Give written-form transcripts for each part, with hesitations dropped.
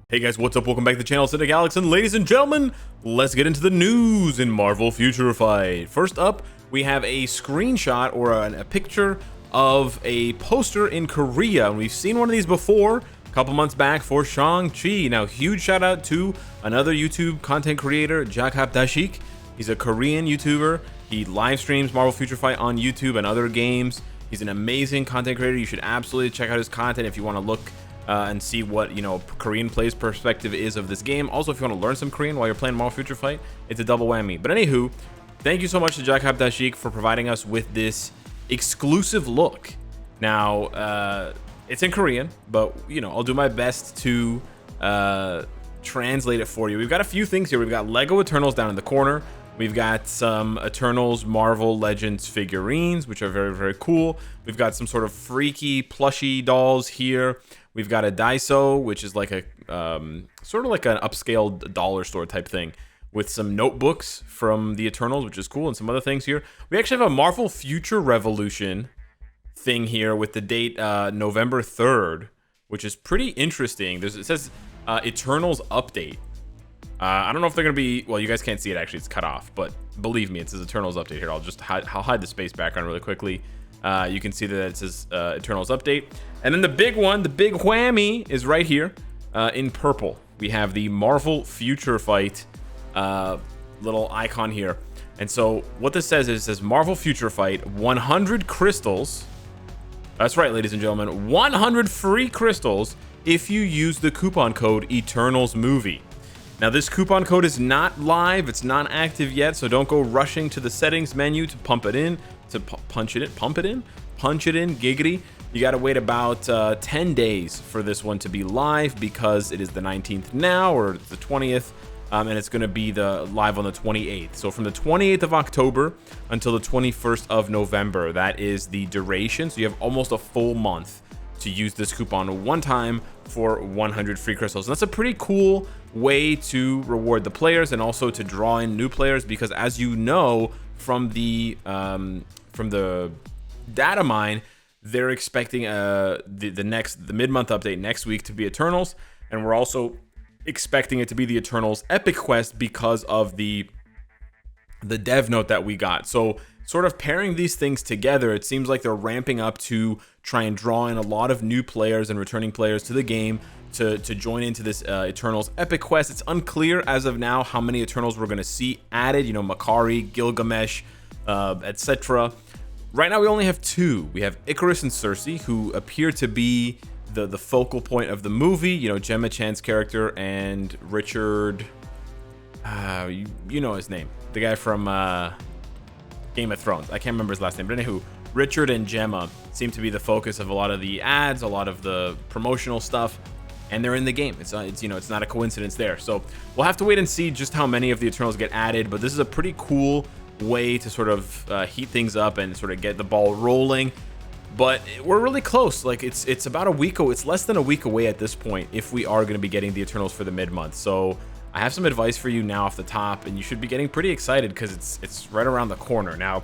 Hey guys, what's up? Welcome back to the channel, Cynicalex, and ladies and gentlemen, let's get into the news in Marvel Future Fight. First up, we have a screenshot or a picture of a poster in Korea, and we've seen one of these before a couple months back for Shang-Chi. Now, huge shout out to another YouTube content creator, Jakhap Dashik. He's a Korean YouTuber. He live streams Marvel Future Fight on YouTube and other games. He's an amazing content creator. You should absolutely check out his content if you want to look and see what, Korean players' perspective is of this game. Also, if you want to learn some Korean while you're playing Marvel Future Fight, it's a double whammy. But anywho, thank you so much to Jakhap Dashik for providing us with this exclusive look. Now, it's in Korean, but, I'll do my best to translate it for you. We've got a few things here. We've got Lego Eternals down in the corner. We've got some Eternals Marvel Legends figurines, which are very, very cool. We've got some sort of freaky plushy dolls here. We've got a Daiso, which is like a sort of like an upscale dollar store type thing, with some notebooks from the Eternals, which is cool, and some other things here. We actually have a Marvel Future Revolution thing here with the date November 3rd, which is pretty interesting. It says Eternals Update. I don't know if they're going to be... Well, you guys can't see it, actually. It's cut off. But believe me, it says Eternals Update here. I'll hide the space background really quickly. You can see that it says Eternals Update. And then the big one, the big whammy, is right here in purple. We have the Marvel Future Fight little icon here. And so what this says is, it says Marvel Future Fight, 100 crystals. That's right, ladies and gentlemen. 100 free crystals if you use the coupon code EternalsMovie. Now, this coupon code is not live. It's not active yet, so don't go rushing to the settings menu to pump it in, punch it in, giggity. You got to wait about 10 days for this one to be live, because it is the 19th now, or it's the 20th, and it's going to be live on the 28th. So from the 28th of October until the 21st of November, that is the duration. So you have almost a full month to use this coupon one time for 100 free crystals. And that's a pretty cool way to reward the players and also to draw in new players, because as you know from the data mine, they're expecting the mid-month update next week to be Eternals, and we're also expecting it to be the Eternals Epic Quest because of the dev note that we got. So sort of pairing these things together, it seems like they're ramping up to try and draw in a lot of new players and returning players to the game to join into this Eternals Epic Quest. It's unclear as of now how many Eternals we're going to see added, Makari, Gilgamesh, etc. Right now we only have two. We have Ikaris and Cersei, who appear to be the focal point of the movie. Gemma Chan's character and Richard, you know his name, the guy from Game of Thrones. I can't remember his last name, but anywho, Richard and Gemma seem to be the focus of a lot of the ads, a lot of the promotional stuff, and they're in the game. It's not a coincidence there. So we'll have to wait and see just how many of the Eternals get added, but this is a pretty cool way to sort of heat things up and sort of get the ball rolling. But we're really close. Like it's about a week. It's less than a week away at this point if we are going to be getting the Eternals for the mid-month. So I have some advice for you now off the top, and you should be getting pretty excited because it's right around the corner. Now,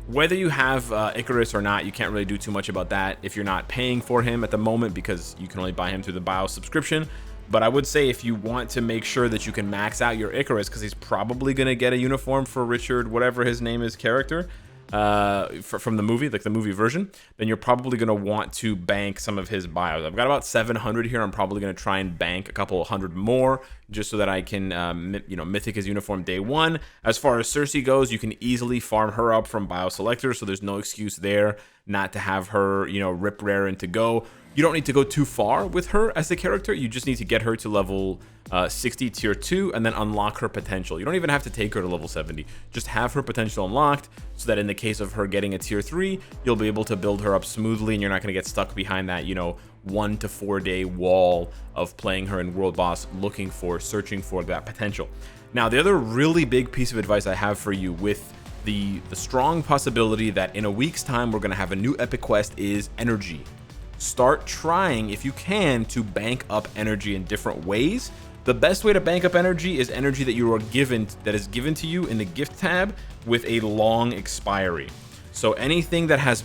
whether you have Ikaris or not, you can't really do too much about that if you're not paying for him at the moment, because you can only buy him through the BIOS subscription. But I would say if you want to make sure that you can max out your Ikaris, because he's probably going to get a uniform for Richard, whatever his name is, character, from the movie, like the movie version, then you're probably going to want to bank some of his bios. I've got about 700 here. I'm probably going to try and bank a couple hundred more just so that I can, mythic his uniform day one. As far as Cersei goes, you can easily farm her up from bio selectors, so there's no excuse there not to have her, rip rare and to go. You don't need to go too far with her as a character. You just need to get her to level 60 tier 2 and then unlock her potential. You don't even have to take her to level 70. Just have her potential unlocked so that in the case of her getting a tier 3, you'll be able to build her up smoothly and you're not going to get stuck behind that, 1 to 4 day wall of playing her in World Boss, searching for that potential. Now, the other really big piece of advice I have for you with the strong possibility that in a week's time we're going to have a new epic quest is energy. Start trying, if you can, to bank up energy in different ways. The best way to bank up energy is energy that is given to you in the gift tab with a long expiry. So anything that has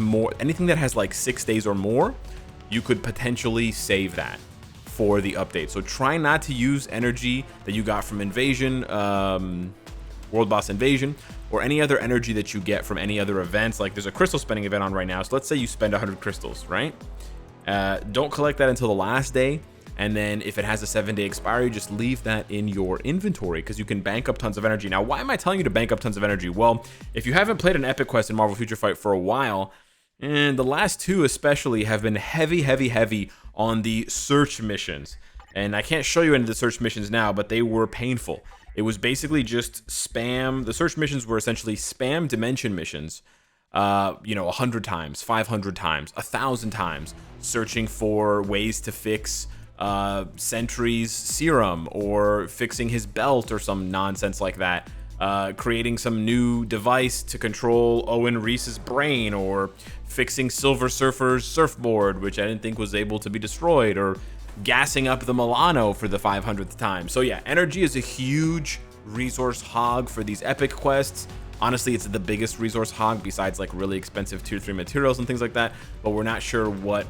like 6 days or more, you could potentially save that for the update. So try not to use energy that you got from Invasion, World Boss Invasion, or any other energy that you get from any other events. Like there's a crystal spending event on right now. So let's say you spend 100 crystals, right? Don't collect that until the last day. And then if it has a 7-day expiry, just leave that in your inventory because you can bank up tons of energy. Now, why am I telling you to bank up tons of energy? Well, if you haven't played an epic quest in Marvel Future Fight for a while, and the last two especially have been heavy on the search missions. And I can't show you any of the search missions now, but they were painful. It was basically just spam. The search missions were essentially spam dimension missions. 100 times, 500 times, 1,000 times, searching for ways to fix Sentry's serum or fixing his belt or some nonsense like that. Creating some new device to control Owen Reese's brain, or fixing Silver Surfer's surfboard, which I didn't think was able to be destroyed, or gassing up the Milano for the 500th time. So yeah, energy is a huge resource hog for these epic quests. Honestly, it's the biggest resource hog besides like really expensive tier 3 materials and things like that, but we're not sure what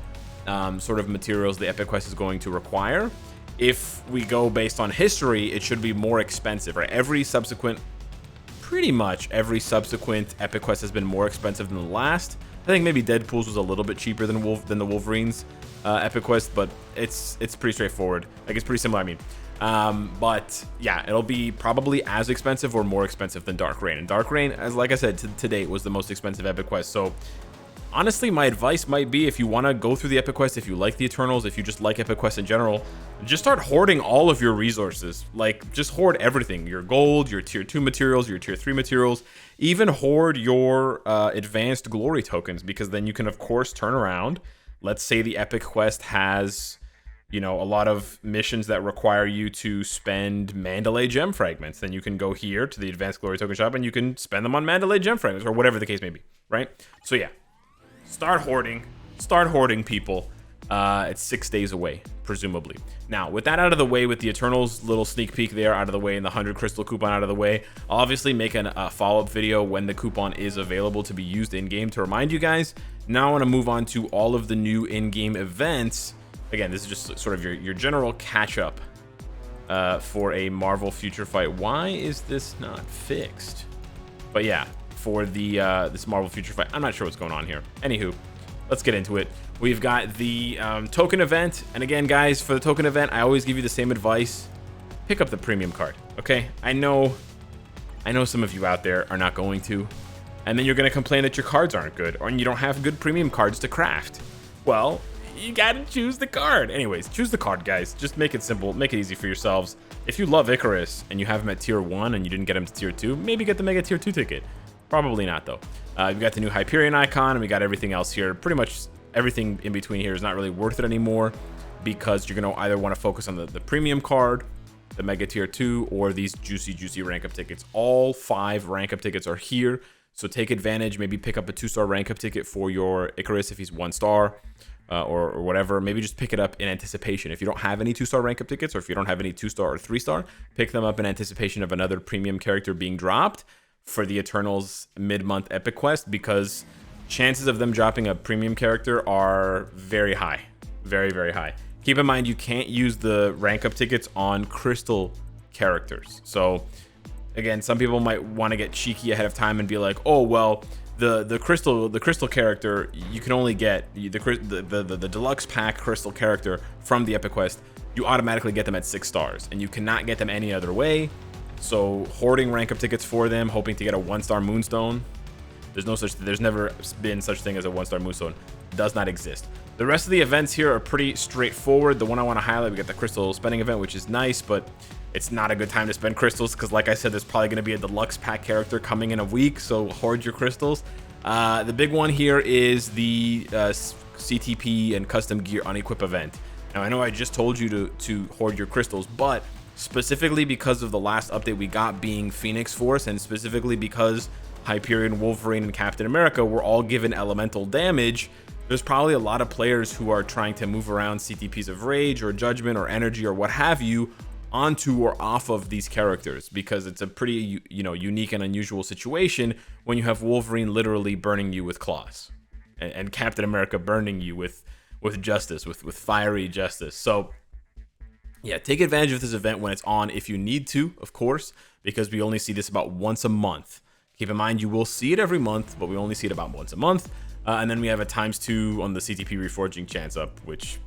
sort of materials the epic quest is going to require. If we go based on history, it should be more expensive, right? Pretty much every subsequent epic quest has been more expensive than the last. I think maybe Deadpool's was a little bit cheaper than the Wolverine's epic quest, but it's pretty straightforward. Like it's pretty similar, I mean. But yeah, it'll be probably as expensive or more expensive than Dark Reign. And Dark Reign, as like I said, to date was the most expensive epic quest. So honestly, my advice might be, if you want to go through the epic quest, if you like the Eternals, if you just like epic quests in general, just start hoarding all of your resources. Like just hoard everything, your gold, your tier 2 materials, your tier 3 materials, even hoard your advanced glory tokens, because then you can of course turn around. Let's say the epic quest has, a lot of missions that require you to spend Mandalay gem fragments. Then you can go here to the advanced glory token shop and you can spend them on Mandalay gem fragments, or whatever the case may be, right? So yeah, start hoarding, people. It's 6 days away, presumably. Now, with that out of the way, with the Eternals little sneak peek there out of the way and the 100 crystal coupon out of the way, I'll obviously make a follow-up video when the coupon is available to be used in-game to remind you guys. Now I want to move on to all of the new in-game events. Again, this is just sort of your general catch-up for a Marvel Future Fight. Why is this not fixed? But yeah, for the this Marvel Future Fight, I'm not sure what's going on here. Anywho, let's get into it. We've got the token event, and again, guys, for the token event, I always give you the same advice: pick up the premium card. Okay, I know some of you out there are not going to, and then you're going to complain that your cards aren't good, or you don't have good premium cards to craft. Well, you gotta choose the card. Anyways, choose the card, guys. Just make it simple, make it easy for yourselves. If you love Icarus and you have him at tier 1 and you didn't get him to tier 2, maybe get the Mega tier 2 ticket. Probably not, though. We've got the new Hyperion icon, and we got everything else here. Pretty much everything in between here is not really worth it anymore, because you're going to either want to focus on the premium card, the Mega tier 2, or these juicy rank up tickets. All 5 rank up tickets are here, so take advantage. Maybe pick up a 2-star rank up ticket for your Icarus if he's 1-star. Or whatever. Maybe just pick it up in anticipation. If you don't have any 2-star rank up tickets, or if you don't have any 2-star or 3-star, pick them up in anticipation of another premium character being dropped for the Eternals mid-month epic quest, because chances of them dropping a premium character are very high. Very high. Keep in mind, you can't use the rank up tickets on crystal characters. So again, some people might want to get cheeky ahead of time and be like, oh well, the crystal character, you can only get the deluxe pack crystal character from the epic quest. You automatically get them at 6 stars, and you cannot get them any other way. So hoarding rank up tickets for them, hoping to get a 1-star moonstone, there's never been such thing as a 1-star moonstone. Does not exist. The rest of the events here are pretty straightforward. The one I want to highlight, we got the crystal spending event, which is nice, but it's not a good time to spend crystals, because like I said, there's probably going to be a deluxe pack character coming in a week, so hoard your crystals. The big one here is the CTP and custom gear unequip event. Now, I know I just told you to hoard your crystals, but specifically because of the last update we got being Phoenix Force, and specifically because Hyperion, Wolverine, and Captain America were all given elemental damage, there's probably a lot of players who are trying to move around CTPs of Rage or Judgment or Energy or what have you onto or off of these characters, because it's a pretty unique and unusual situation when you have Wolverine literally burning you with claws, and Captain America burning you with justice, with fiery justice. So yeah, take advantage of this event when it's on if you need to, of course, because we only see this about once a month. Keep in mind, you will see it every month, but we only see it about once a month. And then we have a ×2 on the CTP reforging chance up, which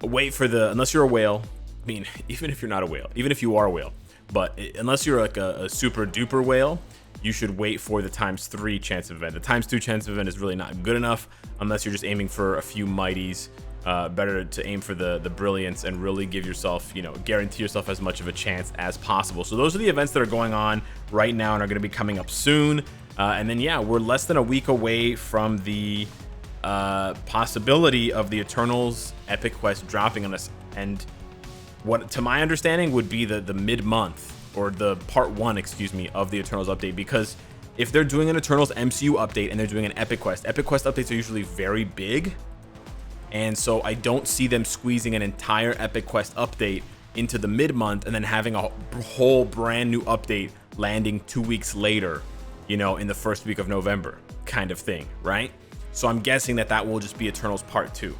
wait for the, unless you're a whale, I mean, even if you're not a whale, even if you are a whale, but unless you're like a super duper whale, you should wait for the ×3 chance event. The ×2 chance event is really not good enough unless you're just aiming for a few mighties. Better to aim for the brilliance and really give yourself, you know, guarantee yourself as much of a chance as possible. So those are the events that are going on right now and are going to be coming up soon. And then, yeah, we're less than a week away from the possibility of the Eternals Epic Quest dropping on us. And what, to my understanding, would be the mid-month, or the part 1, excuse me, of the Eternals update. Because if they're doing an Eternals MCU update and they're doing an Epic Quest updates are usually very big. And so I don't see them squeezing an entire Epic Quest update into the mid-month and then having a whole brand new update landing 2 weeks later, you know, in the first week of November kind of thing, right? So I'm guessing that will just be Eternals Part 2.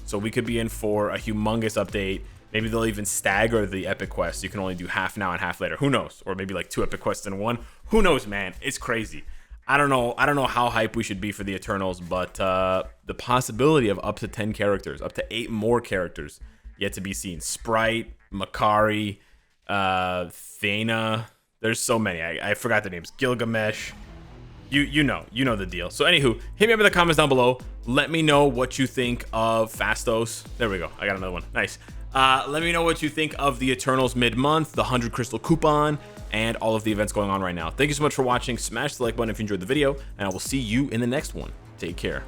So we could be in for a humongous update. Maybe they'll even stagger the Epic Quest. You can only do half now and half later. Who knows? Or maybe like 2 Epic Quests in one. Who knows, man? It's crazy. I don't know how hype we should be for the Eternals, but the possibility of up to 10 characters, up to 8 more characters yet to be seen. Sprite, Makari, Thena. There's so many. I forgot the names. Gilgamesh. You know the deal. So anywho, hit me up in the comments down below. Let me know what you think of Fastos. There we go. I got another one. Nice. Let me know what you think of the Eternals mid-month, the 100 crystal coupon, and all of the events going on right now. Thank you so much for watching. Smash the like button if you enjoyed the video, and I will see you in the next one. Take care.